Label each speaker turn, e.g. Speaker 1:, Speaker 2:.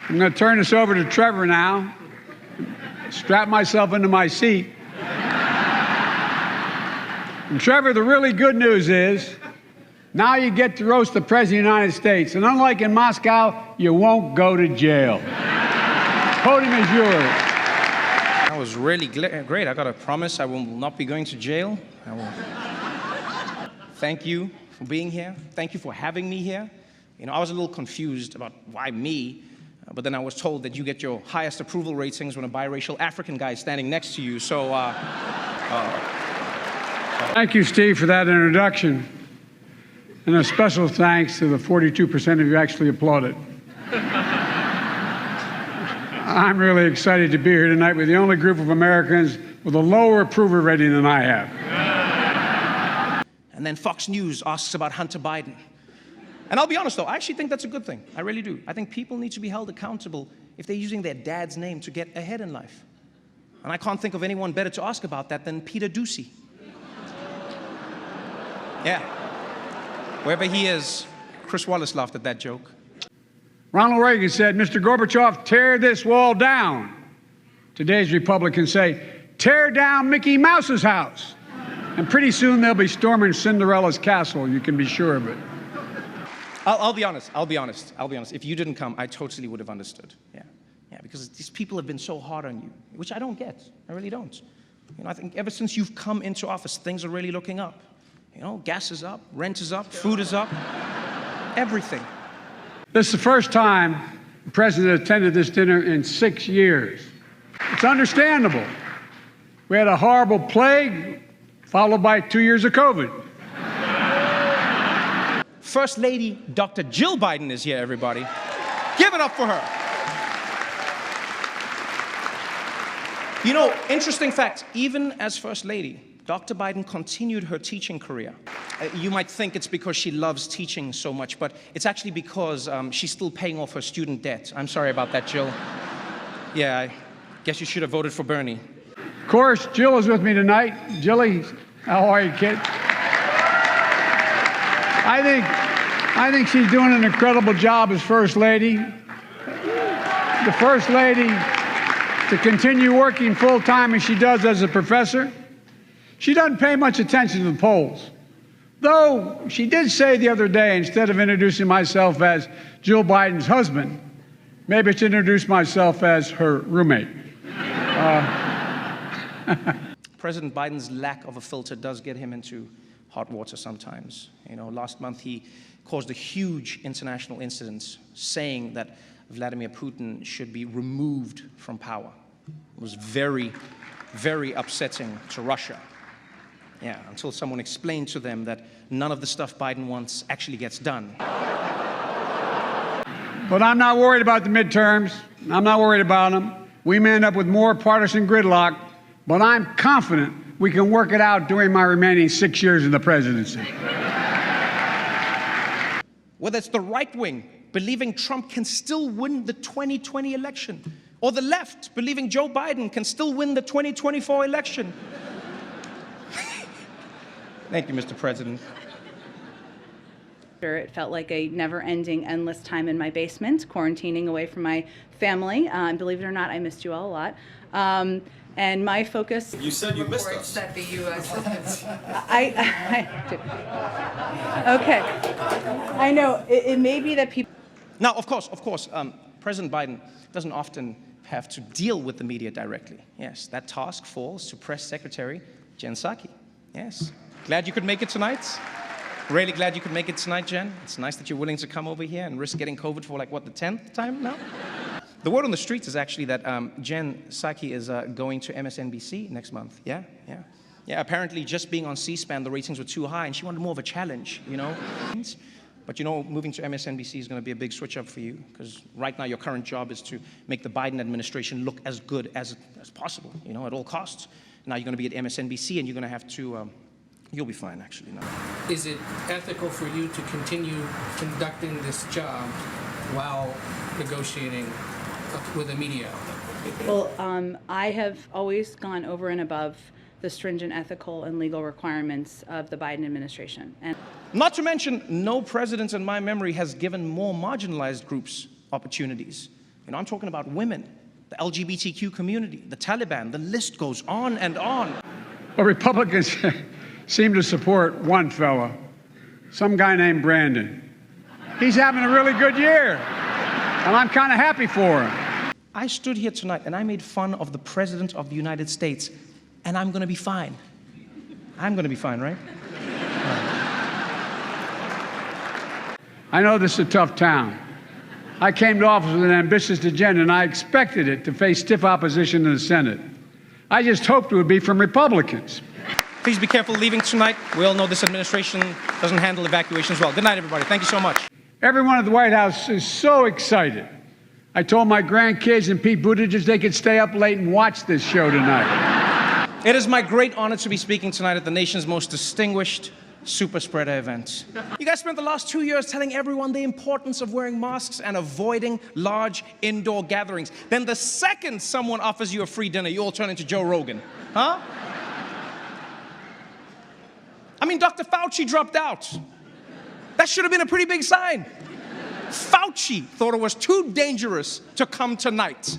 Speaker 1: I'm going to turn this over to Trevor now. Strap myself into my seat. And Trevor, the really good news is, now you get to roast the President of the United States. And unlike in Moscow, you won't go to jail. Podium is yours.
Speaker 2: That was really great. I got a promise I will not be going to jail. I will. Thank you for being here. Thank you for having me here. You know, I was a little confused about why me, but then I was told that you get your highest approval ratings when a biracial African guy is standing next to you, so
Speaker 1: Thank you, Steve, for that introduction. And a special thanks to the 42% of you who actually applauded. I'm really excited to be here tonight with the only group of Americans with a lower approval rating than I have.
Speaker 2: And then Fox News asks about Hunter Biden. And I'll be honest, though, I actually think that's a good thing. I really do. I think people need to be held accountable if they're using their dad's name to get ahead in life. And I can't think of anyone better to ask about that than Peter Doocy. Yeah. Wherever he is, Chris Wallace laughed at that joke.
Speaker 1: Ronald Reagan said, Mr. Gorbachev, tear this wall down. Today's Republicans say, tear down Mickey Mouse's house. And pretty soon they'll be storming Cinderella's castle, you can be sure of it.
Speaker 2: I'll be honest. If you didn't come, I totally would have understood. Yeah, because these people have been so hard on you, which I don't get. I really don't. You know, I think ever since you've come into office, things are really looking up. You know, gas is up, rent is up, food is up, everything.
Speaker 1: This is the first time the president attended this dinner in 6 years. It's understandable. We had a horrible plague, followed by 2 years of COVID.
Speaker 2: First Lady Dr. Jill Biden is here, everybody. Give it up for her. You know, interesting fact, even as First Lady, Dr. Biden continued her teaching career. You might think it's because she loves teaching so much, but it's actually because she's still paying off her student debt. I'm sorry about that, Jill. Yeah, I guess you should have voted for Bernie.
Speaker 1: Of course, Jill is with me tonight. Jilly, how are you, kid? I think she's doing an incredible job as First Lady. The First Lady to continue working full-time as she does as a professor. She doesn't pay much attention to the polls. Though she did say the other day, instead of introducing myself as Jill Biden's husband, maybe I should introduce myself as her roommate.
Speaker 2: President Biden's lack of a filter does get him into hot water sometimes. You know, last month he caused a huge international incident saying that Vladimir Putin should be removed from power. It was very, very upsetting to Russia. Yeah, until someone explained to them that none of the stuff Biden wants actually gets done.
Speaker 1: But I'm not worried about the midterms. I'm not worried about them. We may end up with more partisan gridlock, but I'm confident we can work it out during my remaining 6 years in the presidency.
Speaker 2: Whether it's the right wing believing Trump can still win the 2020 election, or the left believing Joe Biden can still win the 2024 election. Thank you, Mr. President.
Speaker 3: It felt like a never-ending, endless time in my basement, quarantining away from my family. Believe it or not, I missed you all a lot. And my focus...
Speaker 4: You said you missed us.
Speaker 5: That the U.S.
Speaker 3: Okay. I know. It may be that people...
Speaker 2: Now, of course, President Biden doesn't often have to deal with the media directly. Yes, that task falls to Press Secretary Jen Psaki. Yes. Glad you could make it tonight. Really glad you could make it tonight, Jen. It's nice that you're willing to come over here and risk getting COVID for, like, what, the 10th time now? The word on the streets is actually that Jen Psaki is going to MSNBC next month. Yeah. Apparently, just being on C-SPAN, the ratings were too high, and she wanted more of a challenge, you know? But, you know, moving to MSNBC is going to be a big switch up for you, because right now your current job is to make the Biden administration look as good as possible, you know, at all costs. Now you're going to be at MSNBC, and you're going to have to... You'll be fine, actually. No.
Speaker 6: Is it ethical for you to continue conducting this job while negotiating with the media?
Speaker 3: Well, I have always gone over and above the stringent ethical and legal requirements of the Biden administration. And
Speaker 2: not to mention, no president in my memory has given more marginalized groups opportunities. You know, I'm talking about women, the LGBTQ community, the Taliban, the list goes on and on.
Speaker 1: Well, Republicans seem to support one fellow, some guy named Brandon. He's having a really good year, and I'm kind of happy for him.
Speaker 2: I stood here tonight and I made fun of the President of the United States, and I'm going to be fine. I'm going to be fine, right?
Speaker 1: I know this is a tough town. I came to office with an ambitious agenda, and I expected it to face stiff opposition in the Senate. I just hoped it would be from Republicans.
Speaker 2: Please be careful leaving tonight. We all know this administration doesn't handle evacuations well. Good night, everybody. Thank you so much.
Speaker 1: Everyone at the White House is so excited. I told my grandkids and Pete Buttigieg they could stay up late and watch this show tonight.
Speaker 2: It is my great honor to be speaking tonight at the nation's most distinguished super spreader event. You guys spent the last 2 years telling everyone the importance of wearing masks and avoiding large indoor gatherings. Then the second someone offers you a free dinner, you all turn into Joe Rogan. Huh? I mean, Dr. Fauci dropped out. That should have been a pretty big sign. Fauci thought it was too dangerous to come tonight.